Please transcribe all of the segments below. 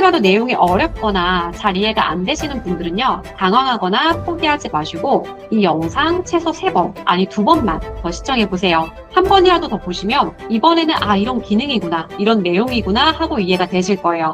혹시라도 내용이 어렵거나 잘 이해가 안 되시는 분들은요, 당황하거나 포기하지 마시고 이 영상 최소 3번, 아니 2번만 더 시청해보세요. 한 번이라도 더 보시면 이번에는 이런 기능이구나, 이런 내용이구나 하고 이해가 되실 거예요.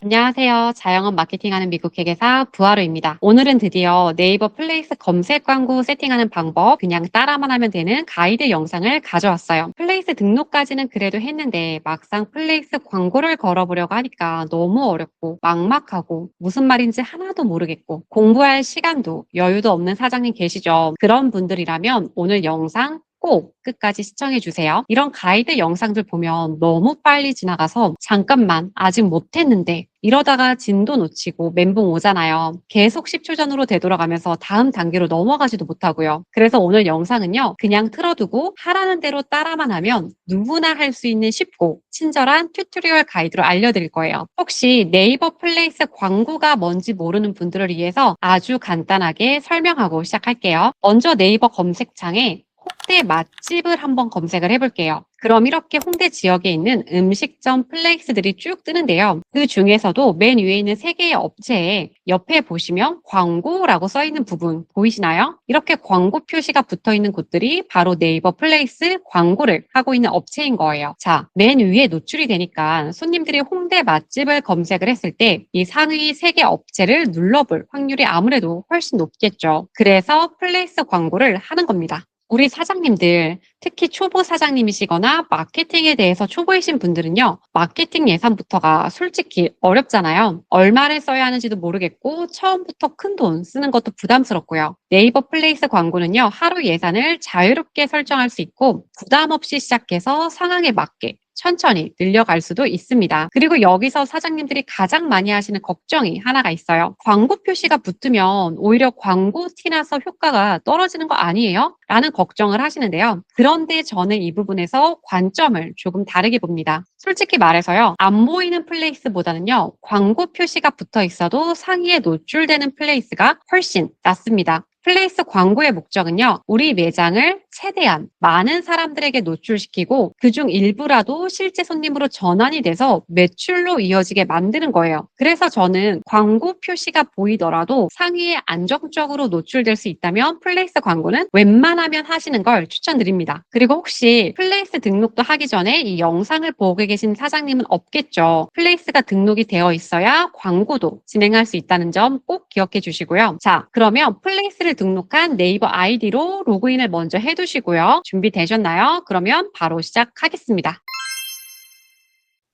안녕하세요. 자영업 마케팅하는 미국 회계사 부하로입니다. 오늘은 드디어 네이버 플레이스 검색 광고 세팅하는 방법 그냥 따라만 하면 되는 가이드 영상을 가져왔어요. 플레이스 등록까지는 그래도 했는데 막상 플레이스 광고를 걸어보려고 하니까 너무 어렵고 막막하고 무슨 말인지 하나도 모르겠고 공부할 시간도 여유도 없는 사장님 계시죠? 그런 분들이라면 오늘 영상 꼭 끝까지 시청해주세요. 이런 가이드 영상들 보면 너무 빨리 지나가서 잠깐만 아직 못했는데 이러다가 진도 놓치고 멘붕 오잖아요. 계속 10초 전으로 되돌아가면서 다음 단계로 넘어가지도 못하고요. 그래서 오늘 영상은요, 그냥 틀어두고 하라는 대로 따라만 하면 누구나 할 수 있는 쉽고 친절한 튜토리얼 가이드로 알려드릴 거예요. 혹시 네이버 플레이스 광고가 뭔지 모르는 분들을 위해서 아주 간단하게 설명하고 시작할게요. 먼저 네이버 검색창에 홍대 맛집을 한번 검색을 해볼게요. 그럼 이렇게 홍대 지역에 있는 음식점 플레이스들이 쭉 뜨는데요. 그 중에서도 맨 위에 있는 3개의 업체에 옆에 보시면 광고라고 써 있는 부분 보이시나요? 이렇게 광고 표시가 붙어 있는 곳들이 바로 네이버 플레이스 광고를 하고 있는 업체인 거예요. 자, 맨 위에 노출이 되니까 손님들이 홍대 맛집을 검색을 했을 때 이 상위 3개 업체를 눌러볼 확률이 아무래도 훨씬 높겠죠. 그래서 플레이스 광고를 하는 겁니다. 우리 사장님들, 특히 초보 사장님이시거나 마케팅에 대해서 초보이신 분들은요, 마케팅 예산부터가 솔직히 어렵잖아요. 얼마를 써야 하는지도 모르겠고, 처음부터 큰 돈 쓰는 것도 부담스럽고요. 네이버 플레이스 광고는요, 하루 예산을 자유롭게 설정할 수 있고, 부담 없이 시작해서 상황에 맞게 천천히 늘려갈 수도 있습니다. 그리고 여기서 사장님들이 가장 많이 하시는 걱정이 하나가 있어요. 광고 표시가 붙으면 오히려 광고 티나서 효과가 떨어지는 거 아니에요? 라는 걱정을 하시는데요. 그런데 저는 이 부분에서 관점을 조금 다르게 봅니다. 솔직히 말해서요, 안 보이는 플레이스보다는요, 광고 표시가 붙어 있어도 상위에 노출되는 플레이스가 훨씬 낫습니다. 플레이스 광고의 목적은요, 우리 매장을 최대한 많은 사람들에게 노출시키고 그중 일부라도 실제 손님으로 전환이 돼서 매출로 이어지게 만드는 거예요. 그래서 저는 광고 표시가 보이더라도 상위에 안정적으로 노출될 수 있다면 플레이스 광고는 웬만하면 하시는 걸 추천드립니다. 그리고 혹시 플레이스 등록도 하기 전에 이 영상을 보고 계신 사장님은 없겠죠. 플레이스가 등록이 되어 있어야 광고도 진행할 수 있다는 점 꼭 기억해 주시고요. 자, 그러면 플레이스를 등록한 네이버 아이디로 로그인을 먼저 해두시고요. 준비되셨나요? 그러면 바로 시작하겠습니다.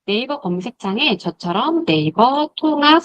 네이버 검색창에 저처럼 네이버 통합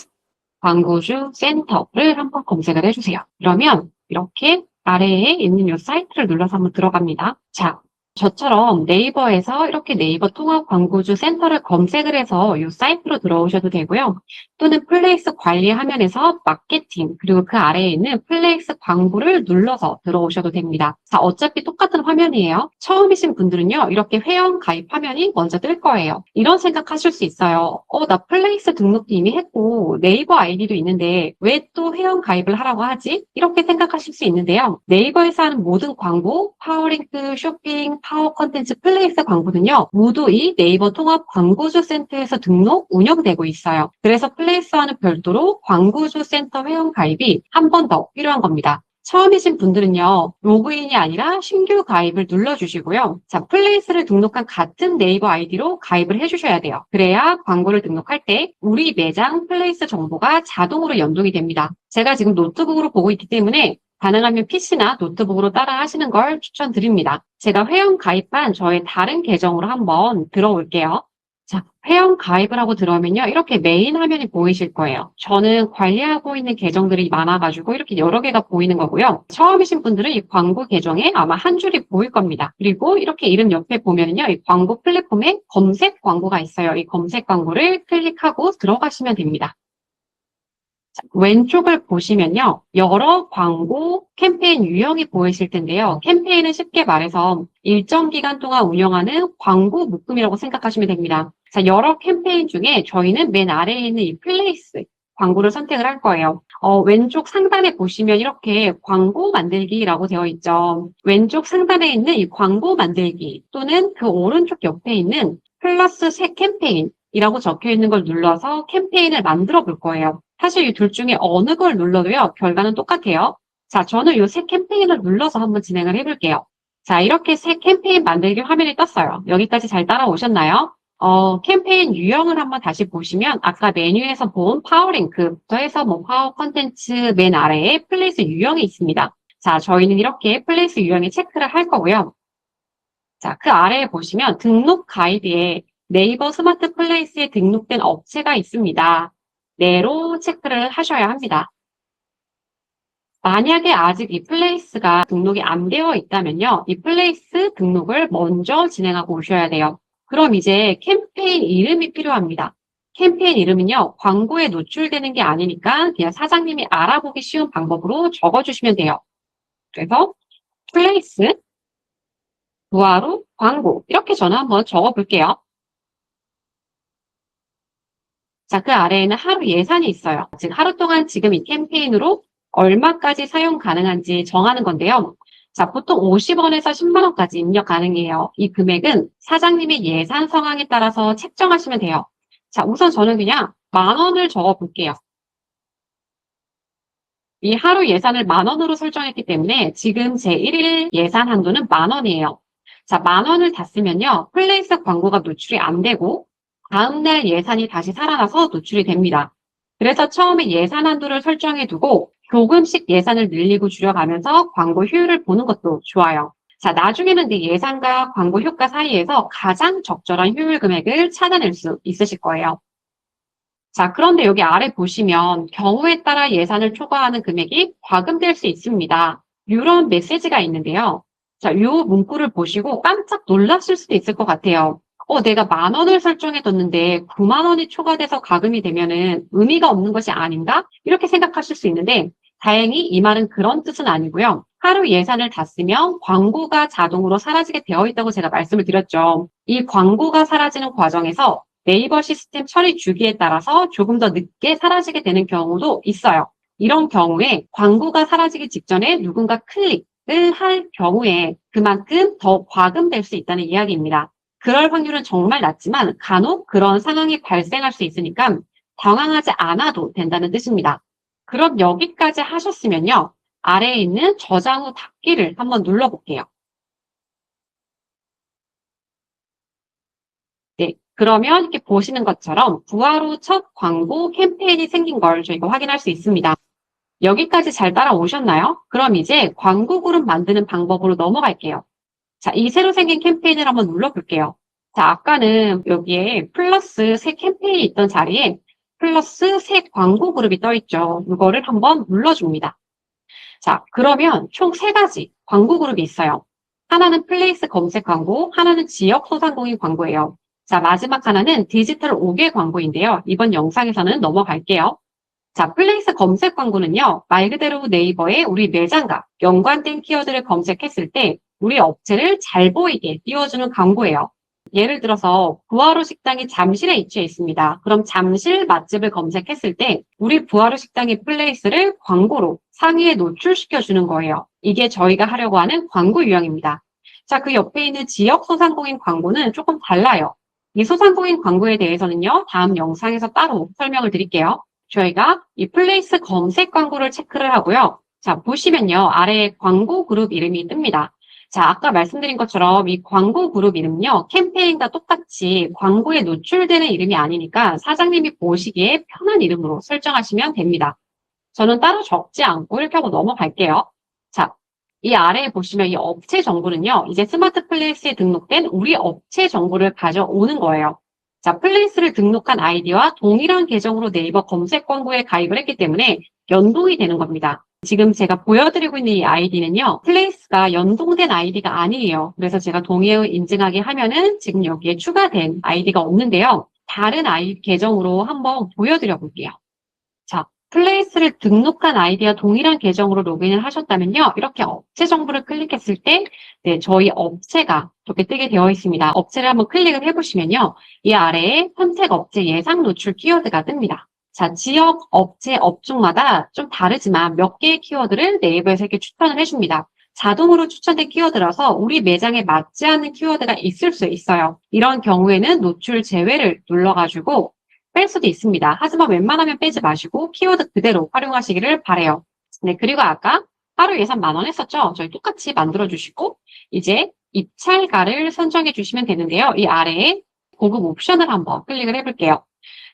광고주 센터를 한번 검색을 해주세요. 그러면 이렇게 아래에 있는 이 사이트를 눌러서 한번 들어갑니다. 자, 저처럼 네이버에서 이렇게 네이버 통합 광고주 센터를 검색을 해서 이 사이트로 들어오셔도 되고요. 또는 플레이스 관리 화면에서 마케팅, 그리고 그 아래에 있는 플레이스 광고를 눌러서 들어오셔도 됩니다. 자, 어차피 똑같은 화면이에요. 처음이신 분들은요, 이렇게 회원 가입 화면이 먼저 뜰 거예요. 이런 생각하실 수 있어요. 나 플레이스 등록도 이미 했고 네이버 아이디도 있는데 왜 또 회원 가입을 하라고 하지? 이렇게 생각하실 수 있는데요. 네이버에서 하는 모든 광고, 파워링크, 쇼핑, 파워 컨텐츠 플레이스 광고는요, 모두 이 네이버 통합 광고주 센터에서 등록, 운영되고 있어요. 그래서 플레이스와는 별도로 광고주 센터 회원 가입이 한 번 더 필요한 겁니다. 처음이신 분들은요, 로그인이 아니라 신규 가입을 눌러주시고요. 자, 플레이스를 등록한 같은 네이버 아이디로 가입을 해주셔야 돼요. 그래야 광고를 등록할 때 우리 매장 플레이스 정보가 자동으로 연동이 됩니다. 제가 지금 노트북으로 보고 있기 때문에 가능하면 PC나 노트북으로 따라 하시는 걸 추천드립니다. 제가 회원 가입한 저의 다른 계정으로 한번 들어올게요. 자, 회원 가입을 하고 들어오면요, 이렇게 메인 화면이 보이실 거예요. 저는 관리하고 있는 계정들이 많아가지고 이렇게 여러 개가 보이는 거고요. 처음이신 분들은 이 광고 계정에 아마 한 줄이 보일 겁니다. 그리고 이렇게 이름 옆에 보면요, 이 광고 플랫폼에 검색 광고가 있어요. 이 검색 광고를 클릭하고 들어가시면 됩니다. 왼쪽을 보시면요, 여러 광고 캠페인 유형이 보이실 텐데요. 캠페인은 쉽게 말해서 일정 기간 동안 운영하는 광고 묶음이라고 생각하시면 됩니다. 자, 여러 캠페인 중에 저희는 맨 아래에 있는 이 플레이스, 광고를 선택을 할 거예요. 왼쪽 상단에 보시면 이렇게 광고 만들기라고 되어 있죠. 왼쪽 상단에 있는 이 광고 만들기 또는 그 오른쪽 옆에 있는 플러스 새 캠페인이라고 적혀 있는 걸 눌러서 캠페인을 만들어 볼 거예요. 사실 이 둘 중에 어느 걸 눌러도요, 결과는 똑같아요. 자, 저는 이 새 캠페인을 눌러서 한번 진행을 해볼게요. 자, 이렇게 새 캠페인 만들기 화면이 떴어요. 여기까지 잘 따라오셨나요? 캠페인 유형을 한번 다시 보시면 아까 메뉴에서 본 파워링크부터 해서 뭐 파워 컨텐츠 맨 아래에 플레이스 유형이 있습니다. 자, 저희는 이렇게 플레이스 유형에 체크를 할 거고요. 자, 그 아래에 보시면 등록 가이드에 네이버 스마트 플레이스에 등록된 업체가 있습니다. 네로 체크를 하셔야 합니다. 만약에 아직 이 플레이스가 등록이 안 되어 있다면요, 이 플레이스 등록을 먼저 진행하고 오셔야 돼요. 그럼 이제 캠페인 이름이 필요합니다. 캠페인 이름은요, 광고에 노출되는 게 아니니까 그냥 사장님이 알아보기 쉬운 방법으로 적어주시면 돼요. 그래서 플레이스, 부하로 광고 이렇게 저는 한번 적어볼게요. 자, 그 아래에는 하루 예산이 있어요. 즉 하루 동안 지금 이 캠페인으로 얼마까지 사용 가능한지 정하는 건데요. 자, 보통 50원에서 10만 원까지 입력 가능해요. 이 금액은 사장님의 예산 상황에 따라서 책정하시면 돼요. 자, 우선 저는 그냥 10,000원을 적어 볼게요. 이 하루 예산을 10,000원으로 설정했기 때문에 지금 제 1일 예산 한도는 10,000원이에요. 자, 10,000원을 다 쓰면요, 플레이스 광고가 노출이 안 되고 다음날 예산이 다시 살아나서 노출이 됩니다. 그래서 처음에 예산 한도를 설정해 두고 조금씩 예산을 늘리고 줄여가면서 광고 효율을 보는 것도 좋아요. 자, 나중에는 내 예산과 광고 효과 사이에서 가장 적절한 효율 금액을 찾아낼 수 있으실 거예요. 자, 그런데 여기 아래 보시면 경우에 따라 예산을 초과하는 금액이 과금될 수 있습니다. 이런 메시지가 있는데요. 자, 이 문구를 보시고 깜짝 놀랐을 수도 있을 것 같아요. 내가 10,000원을 설정해뒀는데 90,000원이 초과돼서 과금이 되면은 의미가 없는 것이 아닌가? 이렇게 생각하실 수 있는데 다행히 이 말은 그런 뜻은 아니고요. 하루 예산을 다 쓰면 광고가 자동으로 사라지게 되어 있다고 제가 말씀을 드렸죠. 이 광고가 사라지는 과정에서 네이버 시스템 처리 주기에 따라서 조금 더 늦게 사라지게 되는 경우도 있어요. 이런 경우에 광고가 사라지기 직전에 누군가 클릭을 할 경우에 그만큼 더 과금될 수 있다는 이야기입니다. 그럴 확률은 정말 낮지만 간혹 그런 상황이 발생할 수 있으니까 당황하지 않아도 된다는 뜻입니다. 그럼 여기까지 하셨으면요, 아래에 있는 저장 후 닫기를 한번 눌러볼게요. 네, 그러면 이렇게 보시는 것처럼 부하로 첫 광고 캠페인이 생긴 걸 저희가 확인할 수 있습니다. 여기까지 잘 따라오셨나요? 그럼 이제 광고 그룹 만드는 방법으로 넘어갈게요. 자, 이 새로 생긴 캠페인을 한번 눌러볼게요. 자, 아까는 여기에 플러스 새 캠페인이 있던 자리에 플러스 새 광고 그룹이 떠 있죠. 이거를 한번 눌러줍니다. 자, 그러면 총 3가지 광고 그룹이 있어요. 하나는 플레이스 검색 광고, 하나는 지역 소상공인 광고예요. 자, 마지막 하나는 디지털 5개 광고인데요. 이번 영상에서는 넘어갈게요. 자, 플레이스 검색 광고는요, 말 그대로 네이버에 우리 매장과 연관된 키워드를 검색했을 때 우리 업체를 잘 보이게 띄워주는 광고예요. 예를 들어서 부하로 식당이 잠실에 위치해 있습니다. 그럼 잠실 맛집을 검색했을 때 우리 부하로 식당의 플레이스를 광고로 상위에 노출시켜주는 거예요. 이게 저희가 하려고 하는 광고 유형입니다. 자, 그 옆에 있는 지역 소상공인 광고는 조금 달라요. 이 소상공인 광고에 대해서는요, 다음 영상에서 따로 설명을 드릴게요. 저희가 이 플레이스 검색 광고를 체크를 하고요. 자, 보시면요, 아래에 광고 그룹 이름이 뜹니다. 자, 아까 말씀드린 것처럼 이 광고 그룹 이름은요, 캠페인과 똑같이 광고에 노출되는 이름이 아니니까 사장님이 보시기에 편한 이름으로 설정하시면 됩니다. 저는 따로 적지 않고 이렇게 하고 넘어갈게요. 자, 이 아래에 보시면 이 업체 정보는요, 이제 스마트 플레이스에 등록된 우리 업체 정보를 가져오는 거예요. 자, 플레이스를 등록한 아이디와 동일한 계정으로 네이버 검색 광고에 가입을 했기 때문에 연동이 되는 겁니다. 지금 제가 보여드리고 있는 이 아이디는요, 플레이스가 연동된 아이디가 아니에요. 그래서 제가 동의 인증하게 하면은 지금 여기에 추가된 아이디가 없는데요. 다른 아이디 계정으로 한번 보여드려 볼게요. 자, 플레이스를 등록한 아이디와 동일한 계정으로 로그인을 하셨다면요, 이렇게 업체 정보를 클릭했을 때, 네, 저희 업체가 이렇게 뜨게 되어 있습니다. 업체를 한번 클릭을 해보시면요, 이 아래에 선택 업체 예상 노출 키워드가 뜹니다. 자, 지역, 업체, 업종마다 좀 다르지만 몇 개의 키워드를 네이버에서 이렇게 추천을 해줍니다. 자동으로 추천된 키워드라서 우리 매장에 맞지 않는 키워드가 있을 수 있어요. 이런 경우에는 노출 제외를 눌러가지고 뺄 수도 있습니다. 하지만 웬만하면 빼지 마시고 키워드 그대로 활용하시기를 바라요. 네, 그리고 아까 하루 예산 10,000원 했었죠? 저희 똑같이 만들어주시고 이제 입찰가를 선정해 주시면 되는데요. 이 아래에 고급 옵션을 한번 클릭을 해볼게요.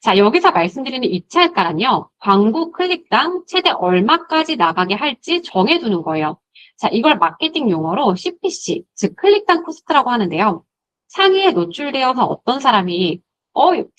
자, 여기서 말씀드리는 입찰가는요, 광고 클릭당 최대 얼마까지 나가게 할지 정해두는 거예요. 자, 이걸 마케팅 용어로 CPC, 즉 클릭당 코스트라고 하는데요. 상위에 노출되어서 어떤 사람이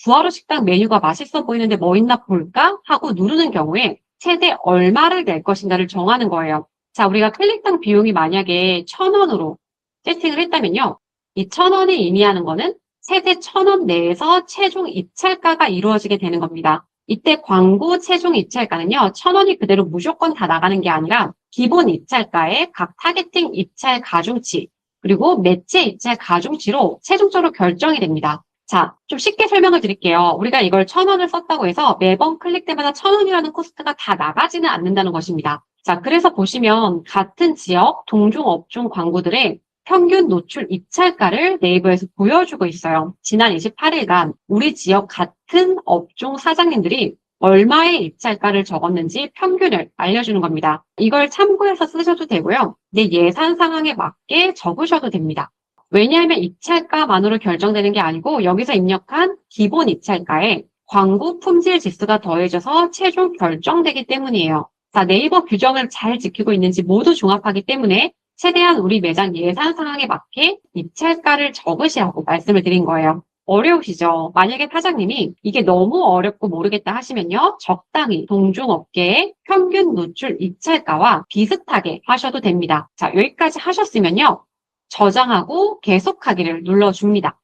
부하로 식당 메뉴가 맛있어 보이는데 뭐 있나 볼까? 하고 누르는 경우에 최대 얼마를 낼 것인가를 정하는 거예요. 자, 우리가 클릭당 비용이 만약에 1,000원으로 세팅을 했다면요. 이 1,000원이 의미하는 거는 최대 1,000원 내에서 최종 입찰가가 이루어지게 되는 겁니다. 이때 광고 최종 입찰가는요, 1,000원이 그대로 무조건 다 나가는 게 아니라 기본 입찰가에 각 타겟팅 입찰 가중치, 그리고 매체 입찰 가중치로 최종적으로 결정이 됩니다. 자, 좀 쉽게 설명을 드릴게요. 우리가 이걸 1,000원을 썼다고 해서 매번 클릭 때마다 1,000원이라는 코스트가 다 나가지는 않는다는 것입니다. 자, 그래서 보시면 같은 지역, 동종 업종 광고들의 평균 노출 입찰가를 네이버에서 보여주고 있어요. 지난 28일간 우리 지역 같은 업종 사장님들이 얼마의 입찰가를 적었는지 평균을 알려주는 겁니다. 이걸 참고해서 쓰셔도 되고요. 내 예산 상황에 맞게 적으셔도 됩니다. 왜냐하면 입찰가만으로 결정되는 게 아니고 여기서 입력한 기본 입찰가에 광고 품질 지수가 더해져서 최종 결정되기 때문이에요. 자, 네이버 규정을 잘 지키고 있는지 모두 종합하기 때문에 최대한 우리 매장 예산 상황에 맞게 입찰가를 적으시라고 말씀을 드린 거예요. 어려우시죠? 만약에 사장님이 이게 너무 어렵고 모르겠다 하시면요. 적당히 동종업계의 평균 노출 입찰가와 비슷하게 하셔도 됩니다. 자, 여기까지 하셨으면요. 저장하고 계속하기를 눌러줍니다.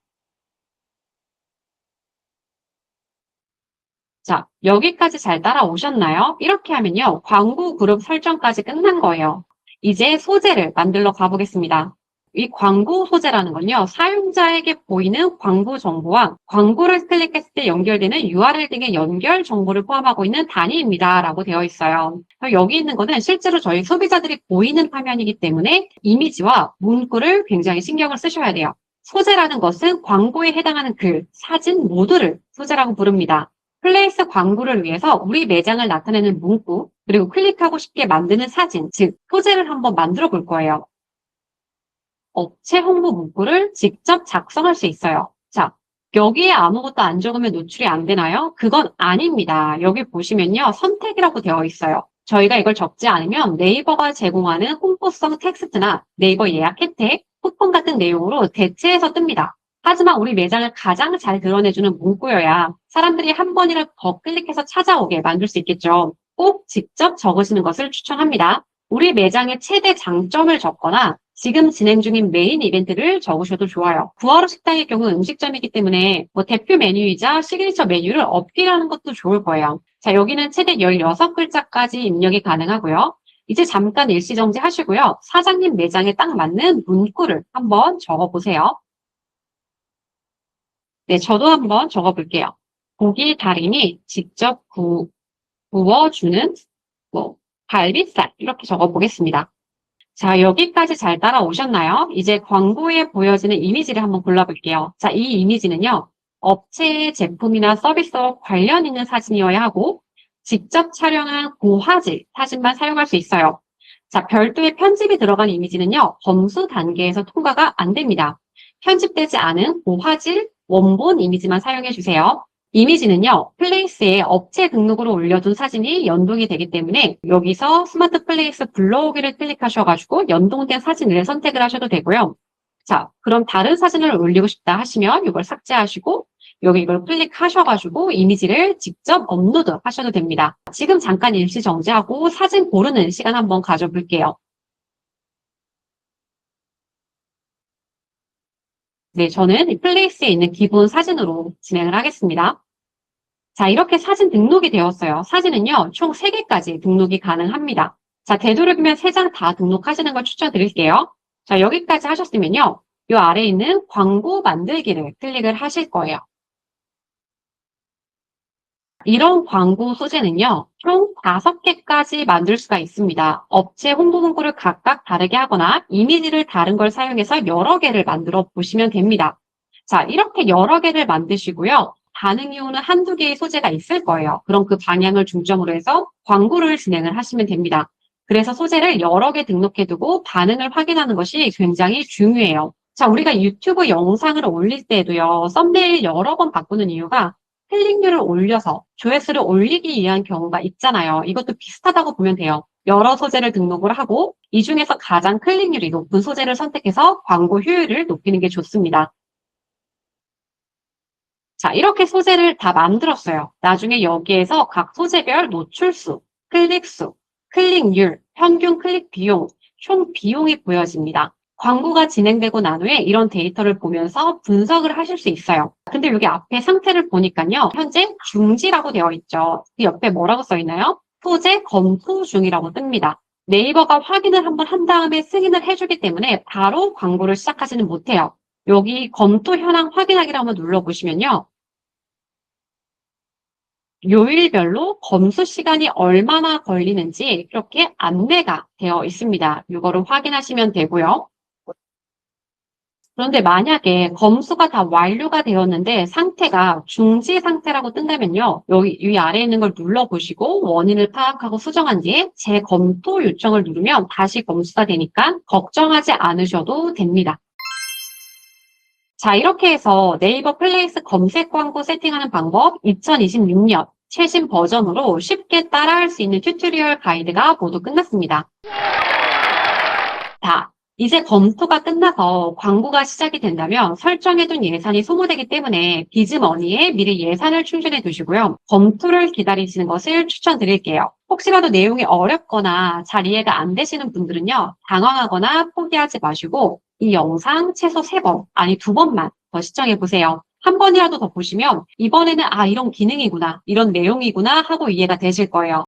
자, 여기까지 잘 따라오셨나요? 이렇게 하면요. 광고 그룹 설정까지 끝난 거예요. 이제 소재를 만들러 가보겠습니다. 이 광고 소재라는 건요. 사용자에게 보이는 광고 정보와 광고를 클릭했을 때 연결되는 URL 등의 연결 정보를 포함하고 있는 단위입니다. 라고 되어 있어요. 여기 있는 거는 실제로 저희 소비자들이 보이는 화면이기 때문에 이미지와 문구를 굉장히 신경을 쓰셔야 돼요. 소재라는 것은 광고에 해당하는 글, 사진 모두를 소재라고 부릅니다. 플레이스 광고를 위해서 우리 매장을 나타내는 문구, 그리고 클릭하고 싶게 만드는 사진, 즉 소재를 한번 만들어 볼 거예요. 업체 홍보 문구를 직접 작성할 수 있어요. 자, 여기에 아무것도 안 적으면 노출이 안 되나요? 그건 아닙니다. 여기 보시면요. 선택이라고 되어 있어요. 저희가 이걸 적지 않으면 네이버가 제공하는 홍보성 텍스트나 네이버 예약 혜택, 쿠폰 같은 내용으로 대체해서 뜹니다. 하지만 우리 매장을 가장 잘 드러내주는 문구여야 사람들이 한 번이라도 더 클릭해서 찾아오게 만들 수 있겠죠. 꼭 직접 적으시는 것을 추천합니다. 우리 매장의 최대 장점을 적거나 지금 진행 중인 메인 이벤트를 적으셔도 좋아요. 구하로 식당의 경우 음식점이기 때문에 대표 메뉴이자 시그니처 메뉴를 어필하는 것도 좋을 거예요. 자, 여기는 최대 16글자까지 입력이 가능하고요. 이제 잠깐 일시정지 하시고요. 사장님 매장에 딱 맞는 문구를 한번 적어보세요. 네, 저도 한번 적어볼게요. 고기 달인이 직접 구워주는 갈비살 이렇게 적어보겠습니다. 자, 여기까지 잘 따라오셨나요? 이제 광고에 보여지는 이미지를 한번 골라볼게요. 자, 이 이미지는요. 업체의 제품이나 서비스와 관련 있는 사진이어야 하고 직접 촬영한 고화질 사진만 사용할 수 있어요. 자, 별도의 편집이 들어간 이미지는요. 검수 단계에서 통과가 안 됩니다. 편집되지 않은 고화질 원본 이미지만 사용해 주세요. 이미지는요, 플레이스에 업체 등록으로 올려둔 사진이 연동이 되기 때문에 여기서 스마트 플레이스 불러오기를 클릭하셔가지고 연동된 사진을 선택을 하셔도 되고요. 자, 그럼 다른 사진을 올리고 싶다 하시면 이걸 삭제하시고 여기 이걸 클릭하셔가지고 이미지를 직접 업로드 하셔도 됩니다. 지금 잠깐 일시 정지하고 사진 고르는 시간 한번 가져볼게요. 네, 저는 이 플레이스에 있는 기본 사진으로 진행을 하겠습니다. 자, 이렇게 사진 등록이 되었어요. 사진은요, 총 3개까지 등록이 가능합니다. 자, 되도록이면 3장 다 등록하시는 걸 추천드릴게요. 자, 여기까지 하셨으면요, 이 아래에 있는 광고 만들기를 클릭을 하실 거예요. 이런 광고 소재는요, 총 5개까지 만들 수가 있습니다. 업체 홍보 문구를 각각 다르게 하거나 이미지를 다른 걸 사용해서 여러 개를 만들어 보시면 됩니다. 자, 이렇게 여러 개를 만드시고요. 반응 이후는 한두 개의 소재가 있을 거예요. 그럼 그 방향을 중점으로 해서 광고를 진행을 하시면 됩니다. 그래서 소재를 여러 개 등록해두고 반응을 확인하는 것이 굉장히 중요해요. 자, 우리가 유튜브 영상을 올릴 때도요, 썸네일 여러 번 바꾸는 이유가 클릭률을 올려서 조회수를 올리기 위한 경우가 있잖아요. 이것도 비슷하다고 보면 돼요. 여러 소재를 등록을 하고 이 중에서 가장 클릭률이 높은 소재를 선택해서 광고 효율을 높이는 게 좋습니다. 자, 이렇게 소재를 다 만들었어요. 나중에 여기에서 각 소재별 노출수, 클릭수, 클릭률, 평균 클릭 비용, 총 비용이 보여집니다. 광고가 진행되고 난 후에 이런 데이터를 보면서 분석을 하실 수 있어요. 근데 여기 앞에 상태를 보니까요. 현재 중지라고 되어 있죠. 그 옆에 뭐라고 써 있나요? 소재 검토 중이라고 뜹니다. 네이버가 확인을 한번 한 다음에 승인을 해주기 때문에 바로 광고를 시작하지는 못해요. 여기 검토 현황 확인하기를 한번 눌러보시면요. 요일별로 검수 시간이 얼마나 걸리는지 이렇게 안내가 되어 있습니다. 이거를 확인하시면 되고요. 그런데 만약에 검수가 다 완료가 되었는데 상태가 중지 상태라고 뜬다면요. 여기 이 아래에 있는 걸 눌러보시고 원인을 파악하고 수정한 뒤에 재검토 요청을 누르면 다시 검수가 되니까 걱정하지 않으셔도 됩니다. 자, 이렇게 해서 네이버 플레이스 검색 광고 세팅하는 방법 2026년 최신 버전으로 쉽게 따라할 수 있는 튜토리얼 가이드가 모두 끝났습니다. 자, 이제 검토가 끝나서 광고가 시작이 된다면 설정해둔 예산이 소모되기 때문에 비즈머니에 미리 예산을 충전해 두시고요. 검토를 기다리시는 것을 추천드릴게요. 혹시라도 내용이 어렵거나 잘 이해가 안 되시는 분들은요. 당황하거나 포기하지 마시고 이 영상 최소 3번, 아니 2번만 더 시청해 보세요. 한 번이라도 더 보시면 이번에는 이런 기능이구나, 이런 내용이구나 하고 이해가 되실 거예요.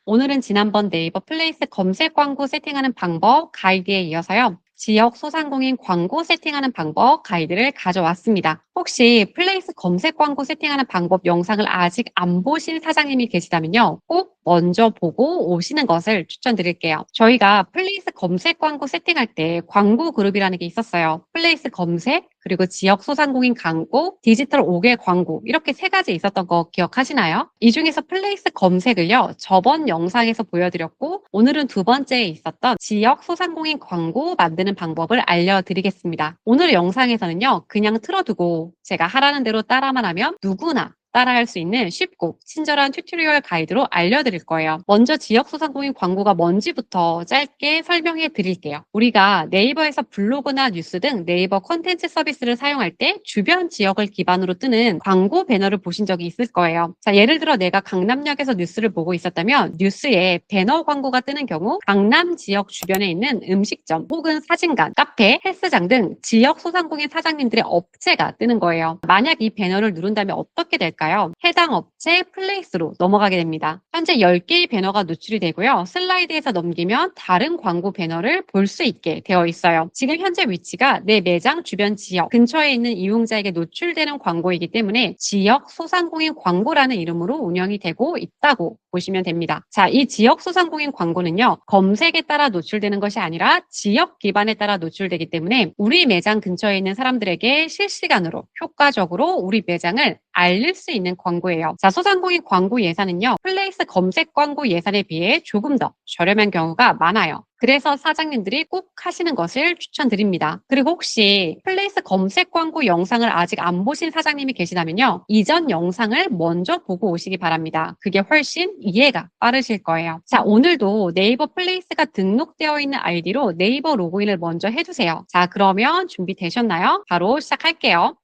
오늘은 지난번 네이버 플레이스 검색 광고 세팅하는 방법 가이드에 이어서요. 지역 소상공인 광고 세팅하는 방법 가이드를 가져왔습니다. 혹시 플레이스 검색 광고 세팅하는 방법 영상을 아직 안 보신 사장님이 계시다면요. 꼭 먼저 보고 오시는 것을 추천드릴게요. 저희가 플레이스 검색 광고 세팅할 때 광고 그룹이라는 게 있었어요. 플레이스 검색, 그리고 지역 소상공인 광고, 디지털 5개 광고 이렇게 3가지 있었던 거 기억하시나요? 이 중에서 플레이스 검색을요. 저번 영상에서 보여드렸고 오늘은 2번째에 있었던 지역 소상공인 광고 만드는 방법을 알려드리겠습니다. 오늘 영상에서는요. 그냥 틀어두고 제가 하라는 대로 따라만 하면 누구나 따라할 수 있는 쉽고 친절한 튜토리얼 가이드로 알려드릴 거예요. 먼저 지역소상공인 광고가 뭔지부터 짧게 설명해 드릴게요. 우리가 네이버에서 블로그나 뉴스 등 네이버 콘텐츠 서비스를 사용할 때 주변 지역을 기반으로 뜨는 광고 배너를 보신 적이 있을 거예요. 자, 예를 들어 내가 강남역에서 뉴스를 보고 있었다면 뉴스에 배너 광고가 뜨는 경우 강남 지역 주변에 있는 음식점 혹은 사진관, 카페, 헬스장 등 지역 소상공인 사장님들의 업체가 뜨는 거예요. 만약 이 배너를 누른다면 어떻게 될까요? 해당 업체 플레이스로 넘어가게 됩니다. 현재 10개의 배너가 노출이 되고요. 슬라이드에서 넘기면 다른 광고 배너를 볼 수 있게 되어 있어요. 지금 현재 위치가 내 매장 주변 지역 근처에 있는 이용자에게 노출되는 광고이기 때문에 지역 소상공인 광고라는 이름으로 운영이 되고 있다고 보시면 됩니다. 자, 이 지역 소상공인 광고는요. 검색에 따라 노출되는 것이 아니라 지역 기반에 따라 노출되기 때문에 우리 매장 근처에 있는 사람들에게 실시간으로 효과적으로 우리 매장을 알릴 수 있는 광고예요. 자, 소상공인 광고 예산은요. 플레이스 검색 광고 예산에 비해 조금 더 저렴한 경우가 많아요. 그래서 사장님들이 꼭 하시는 것을 추천드립니다. 그리고 혹시 플레이스 검색 광고 영상을 아직 안 보신 사장님이 계시다면요. 이전 영상을 먼저 보고 오시기 바랍니다. 그게 훨씬 이해가 빠르실 거예요. 자, 오늘도 네이버 플레이스가 등록되어 있는 아이디로 네이버 로그인을 먼저 해주세요. 자, 그러면 준비되셨나요? 바로 시작할게요.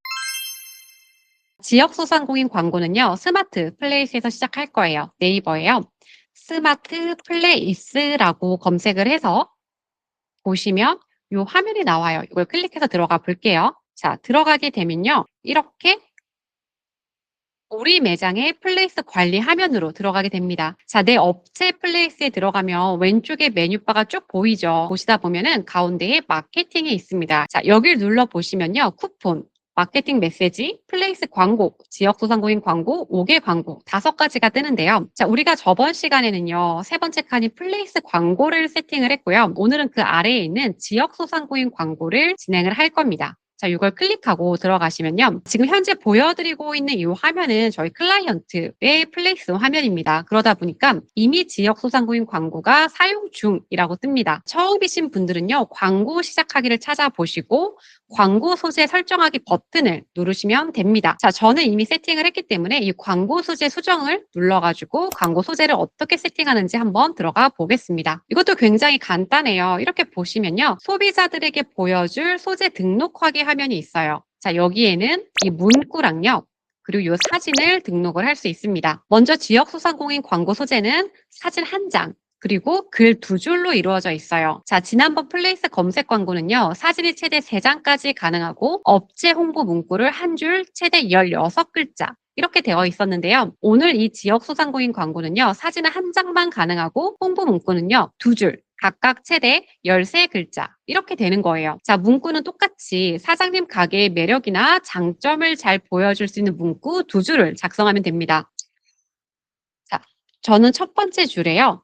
지역소상공인 광고는요. 스마트 플레이스에서 시작할 거예요. 네이버에요. 스마트 플레이스라고 검색을 해서 보시면 이 화면이 나와요. 이걸 클릭해서 들어가 볼게요. 자, 들어가게 되면요. 이렇게 우리 매장의 플레이스 관리 화면으로 들어가게 됩니다. 자, 내 업체 플레이스에 들어가면 왼쪽에 메뉴바가 쭉 보이죠. 보시다 보면은 가운데에 마케팅이 있습니다. 자, 여기를 눌러 보시면요. 쿠폰, 마케팅 메시지, 플레이스 광고, 지역 소상공인 광고, 5개 광고 5가지가 뜨는데요. 자, 우리가 저번 시간에는요. 세 번째 칸인 플레이스 광고를 세팅을 했고요. 오늘은 그 아래에 있는 지역 소상공인 광고를 진행을 할 겁니다. 자, 이걸 클릭하고 들어가시면요. 지금 현재 보여드리고 있는 이 화면은 저희 클라이언트의 플레이스 화면입니다. 그러다 보니까 이미 지역 소상공인 광고가 사용 중이라고 뜹니다. 처음이신 분들은요. 광고 시작하기를 찾아보시고 광고 소재 설정하기 버튼을 누르시면 됩니다. 자, 저는 이미 세팅을 했기 때문에 이 광고 소재 수정을 눌러가지고 광고 소재를 어떻게 세팅하는지 한번 들어가 보겠습니다. 이것도 굉장히 간단해요. 이렇게 보시면요. 소비자들에게 보여줄 소재 등록하기 화면이 있어요. 자, 여기에는 이 문구랑요. 그리고 이 사진을 등록을 할 수 있습니다. 먼저 지역 소상공인 광고 소재는 사진 한 장, 그리고 글 2줄로 이루어져 있어요. 자, 지난번 플레이스 검색 광고는요. 사진이 최대 3장까지 가능하고 업체 홍보 문구를 한 줄 최대 16글자 이렇게 되어 있었는데요. 오늘 이 지역 소상공인 광고는요. 사진은 한 장만 가능하고 홍보 문구는요. 2줄. 각각 최대 13글자 이렇게 되는 거예요. 자, 문구는 똑같이 사장님 가게의 매력이나 장점을 잘 보여줄 수 있는 문구 2줄을 작성하면 됩니다. 자, 저는 첫 번째 줄에요.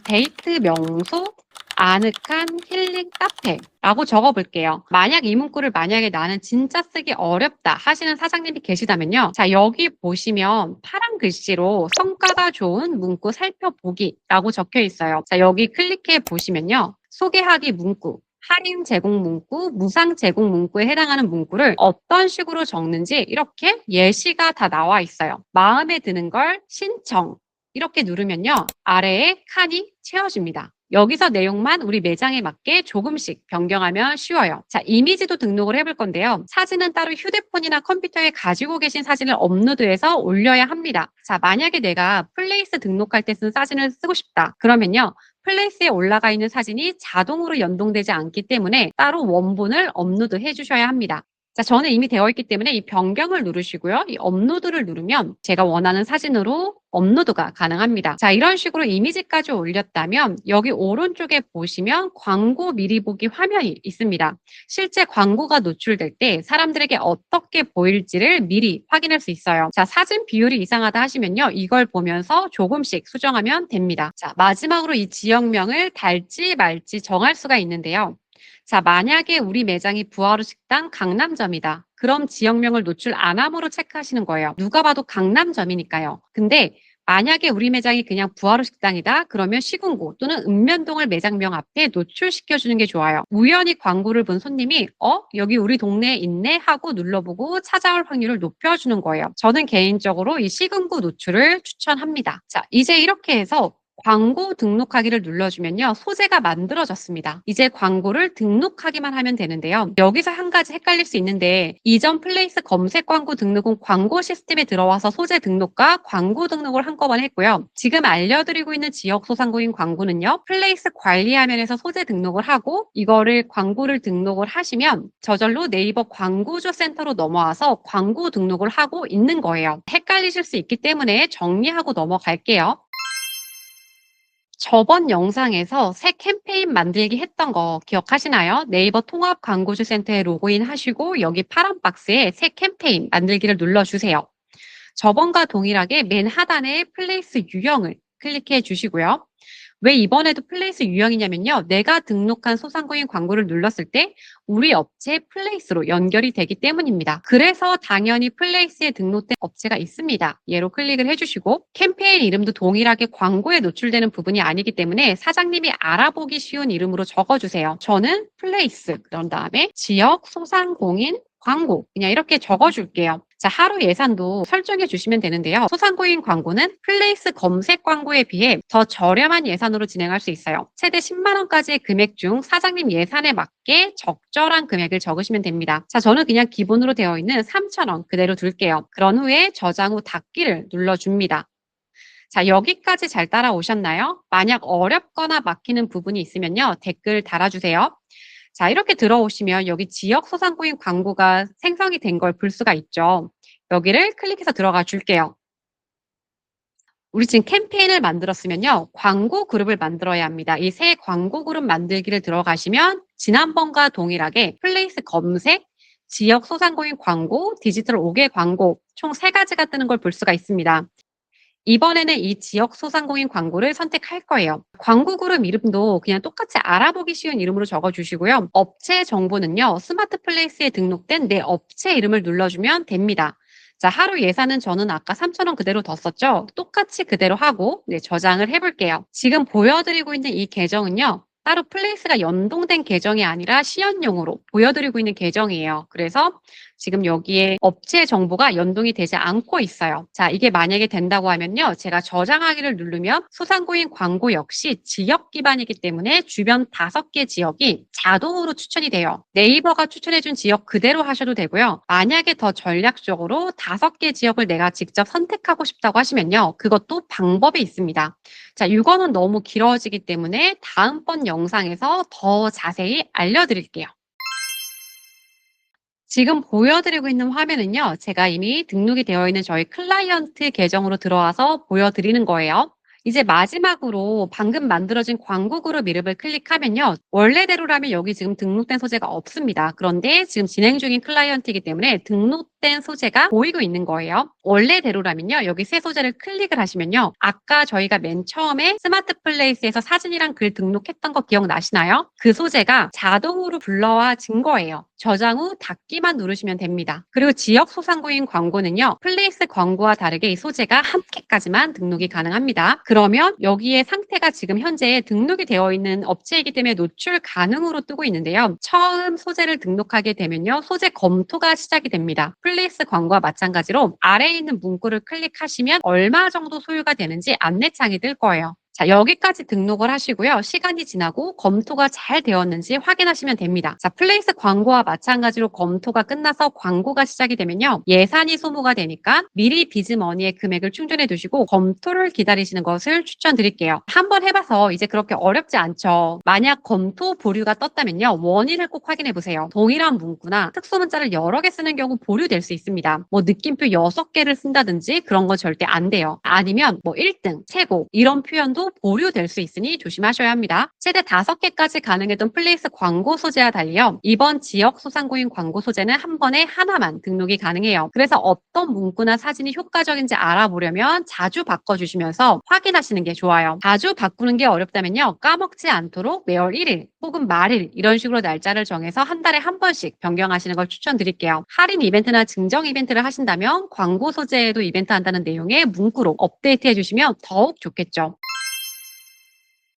데이트 명소 아늑한 힐링 카페라고 적어볼게요. 만약 이 문구를 만약에 나는 진짜 쓰기 어렵다 하시는 사장님이 계시다면요. 자, 여기 보시면 파란 글씨로 성과가 좋은 문구 살펴보기라고 적혀 있어요. 자, 여기 클릭해 보시면요. 소개하기 문구, 할인 제공 문구, 무상 제공 문구에 해당하는 문구를 어떤 식으로 적는지 이렇게 예시가 다 나와 있어요. 마음에 드는 걸 신청. 이렇게 누르면요. 아래에 칸이 채워집니다. 여기서 내용만 우리 매장에 맞게 조금씩 변경하면 쉬워요. 자, 이미지도 등록을 해볼 건데요. 사진은 따로 휴대폰이나 컴퓨터에 가지고 계신 사진을 업로드해서 올려야 합니다. 자, 만약에 내가 플레이스 등록할 때 쓴 사진을 쓰고 싶다. 그러면요. 플레이스에 올라가 있는 사진이 자동으로 연동되지 않기 때문에 따로 원본을 업로드해 주셔야 합니다. 자, 저는 이미 되어 있기 때문에 이 변경을 누르시고요. 이 업로드를 누르면 제가 원하는 사진으로 업로드가 가능합니다. 자, 이런 식으로 이미지까지 올렸다면 여기 오른쪽에 보시면 광고 미리 보기 화면이 있습니다. 실제 광고가 노출될 때 사람들에게 어떻게 보일지를 미리 확인할 수 있어요. 자, 사진 비율이 이상하다 하시면요. 이걸 보면서 조금씩 수정하면 됩니다. 자, 마지막으로 이 지역명을 달지 말지 정할 수가 있는데요. 자, 만약에 우리 매장이 부하루 식당 강남점이다. 그럼 지역명을 노출 안 함으로 체크하시는 거예요. 누가 봐도 강남점이니까요. 근데 만약에 우리 매장이 그냥 부하루 식당이다. 그러면 시군구 또는 읍면동을 매장명 앞에 노출시켜주는 게 좋아요. 우연히 광고를 본 손님이 여기 우리 동네에 있네 하고 눌러보고 찾아올 확률을 높여주는 거예요. 저는 개인적으로 이 시군구 노출을 추천합니다. 자, 이제 이렇게 해서 광고 등록하기를 눌러주면요. 소재가 만들어졌습니다. 이제 광고를 등록하기만 하면 되는데요. 여기서 한 가지 헷갈릴 수 있는데 이전 플레이스 검색 광고 등록은 광고 시스템에 들어와서 소재 등록과 광고 등록을 한꺼번에 했고요. 지금 알려드리고 있는 지역 소상공인 광고는요. 플레이스 관리 화면에서 소재 등록을 하고 이거를 광고를 등록을 하시면 저절로 네이버 광고주 센터로 넘어와서 광고 등록을 하고 있는 거예요. 헷갈리실 수 있기 때문에 정리하고 넘어갈게요. 저번 영상에서 새 캠페인 만들기 했던 거 기억하시나요? 네이버 통합 광고주 센터에 로그인 하시고 여기 파란 박스에 새 캠페인 만들기를 눌러주세요. 저번과 동일하게 맨 하단에 플레이스 유형을 클릭해 주시고요. 왜 이번에도 플레이스 유형이냐면요. 내가 등록한 소상공인 광고를 눌렀을 때 우리 업체 플레이스로 연결이 되기 때문입니다. 그래서 당연히 플레이스에 등록된 업체가 있습니다. 얘로 클릭을 해주시고 캠페인 이름도 동일하게 광고에 노출되는 부분이 아니기 때문에 사장님이 알아보기 쉬운 이름으로 적어주세요. 저는 플레이스, 그런 다음에 지역 소상공인 광고 그냥 이렇게 적어줄게요. 자, 하루 예산도 설정해 주시면 되는데요. 소상공인 광고는 플레이스 검색 광고에 비해 더 저렴한 예산으로 진행할 수 있어요. 최대 10만 원까지의 금액 중 사장님 예산에 맞게 적절한 금액을 적으시면 됩니다. 자, 저는 그냥 기본으로 되어 있는 3,000원 그대로 둘게요. 그런 후에 저장 후 닫기를 눌러줍니다. 자, 여기까지 잘 따라오셨나요? 만약 어렵거나 막히는 부분이 있으면요. 댓글 달아주세요. 자, 이렇게 들어오시면 여기 지역 소상공인 광고가 생성이 된 걸 볼 수가 있죠. 여기를 클릭해서 들어가 줄게요. 우리 지금 캠페인을 만들었으면요. 광고 그룹을 만들어야 합니다. 이 새 광고 그룹 만들기를 들어가시면 지난번과 동일하게 플레이스 검색, 지역 소상공인 광고, 디지털 5개 광고 총 3가지가 뜨는 걸 볼 수가 있습니다. 이번에는 이 지역 소상공인 광고를 선택할 거예요. 광고 그룹 이름도 그냥 똑같이 알아보기 쉬운 이름으로 적어주시고요. 업체 정보는요. 스마트 플레이스에 등록된 내 업체 이름을 눌러주면 됩니다. 자, 하루 예산은 저는 아까 3,000원 그대로 뒀었죠. 똑같이 그대로 하고 저장을 해볼게요. 지금 보여드리고 있는 이 계정은요. 따로 플레이스가 연동된 계정이 아니라 시연용으로 보여드리고 있는 계정이에요. 그래서 지금 여기에 업체 정보가 연동이 되지 않고 있어요. 자, 이게 만약에 된다고 하면요. 제가 저장하기를 누르면 소상공인 광고 역시 지역 기반이기 때문에 주변 5개 지역이 자동으로 추천이 돼요. 네이버가 추천해준 지역 그대로 하셔도 되고요. 만약에 더 전략적으로 5개 지역을 내가 직접 선택하고 싶다고 하시면요. 그것도 방법이 있습니다. 자, 이거는 너무 길어지기 때문에 다음번 영상에서 더 자세히 알려드릴게요. 지금 보여드리고 있는 화면은요. 제가 이미 등록이 되어 있는 저희 클라이언트 계정으로 들어와서 보여드리는 거예요. 이제 마지막으로 방금 만들어진 광고 그룹 이름을 클릭하면요. 원래대로라면 여기 지금 등록된 소재가 없습니다. 그런데 지금 진행 중인 클라이언트이기 때문에 등록된 소재가 보이고 있는 거예요. 원래대로라면요. 여기 새 소재를 클릭을 하시면요. 아까 저희가 맨 처음에 스마트 플레이스에서 사진이랑 글 등록했던 거 기억나시나요? 그 소재가 자동으로 불러와진 거예요. 저장 후 닫기만 누르시면 됩니다. 그리고 지역 소상공인 광고는요. 플레이스 광고와 다르게 이 소재가 한 개까지만 등록이 가능합니다. 그러면 여기에 상태가 지금 현재 등록이 되어 있는 업체이기 때문에 노출 가능으로 뜨고 있는데요. 처음 소재를 등록하게 되면요. 소재 검토가 시작이 됩니다. 플레이스 광고와 마찬가지로 아래에 있는 문구를 클릭하시면 얼마 정도 소요가 되는지 안내창이 뜰 거예요. 자, 여기까지 등록을 하시고요. 시간이 지나고 검토가 잘 되었는지 확인하시면 됩니다. 자, 플레이스 광고와 마찬가지로 검토가 끝나서 광고가 시작이 되면요. 예산이 소모가 되니까 미리 비즈머니의 금액을 충전해 두시고 검토를 기다리시는 것을 추천드릴게요. 한번 해봐서 이제 그렇게 어렵지 않죠. 만약 검토 보류가 떴다면요. 원인을 꼭 확인해 보세요. 동일한 문구나 특수 문자를 여러 개 쓰는 경우 보류될 수 있습니다. 뭐 느낌표 6개를 쓴다든지 그런 건 절대 안 돼요. 아니면 뭐 1등, 최고 이런 표현도 보류될 수 있으니 조심하셔야 합니다. 최대 5개까지 가능했던 플레이스 광고 소재와 달리요. 이번 지역 소상공인 광고 소재는 한 번에 하나만 등록이 가능해요. 그래서 어떤 문구나 사진이 효과적인지 알아보려면 자주 바꿔주시면서 확인하시는 게 좋아요. 자주 바꾸는 게 어렵다면요. 까먹지 않도록 매월 1일 혹은 말일 이런 식으로 날짜를 정해서 한 달에 한 번씩 변경하시는 걸 추천드릴게요. 할인 이벤트나 증정 이벤트를 하신다면 광고 소재에도 이벤트 한다는 내용의 문구로 업데이트해 주시면 더욱 좋겠죠.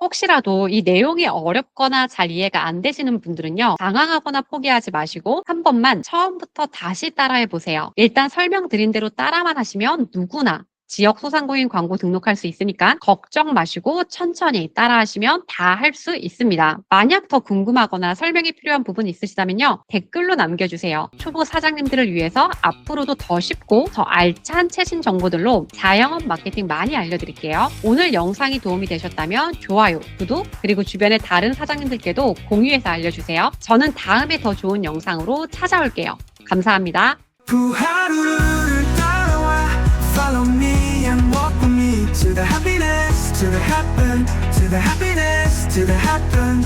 혹시라도 이 내용이 어렵거나 잘 이해가 안 되시는 분들은요. 당황하거나 포기하지 마시고 한 번만 처음부터 다시 따라해 보세요. 일단 설명드린 대로 따라만 하시면 누구나 지역 소상공인 광고 등록할 수 있으니까 걱정 마시고 천천히 따라하시면 다 할 수 있습니다. 만약 더 궁금하거나 설명이 필요한 부분이 있으시다면요. 댓글로 남겨주세요. 초보 사장님들을 위해서 앞으로도 더 쉽고 더 알찬 최신 정보들로 자영업 마케팅 많이 알려드릴게요. 오늘 영상이 도움이 되셨다면 좋아요, 구독, 그리고 주변의 다른 사장님들께도 공유해서 알려주세요. 저는 다음에 더 좋은 영상으로 찾아올게요. 감사합니다. Follow me and walk with me to the happiness, to the happen, to the happiness, to the happen.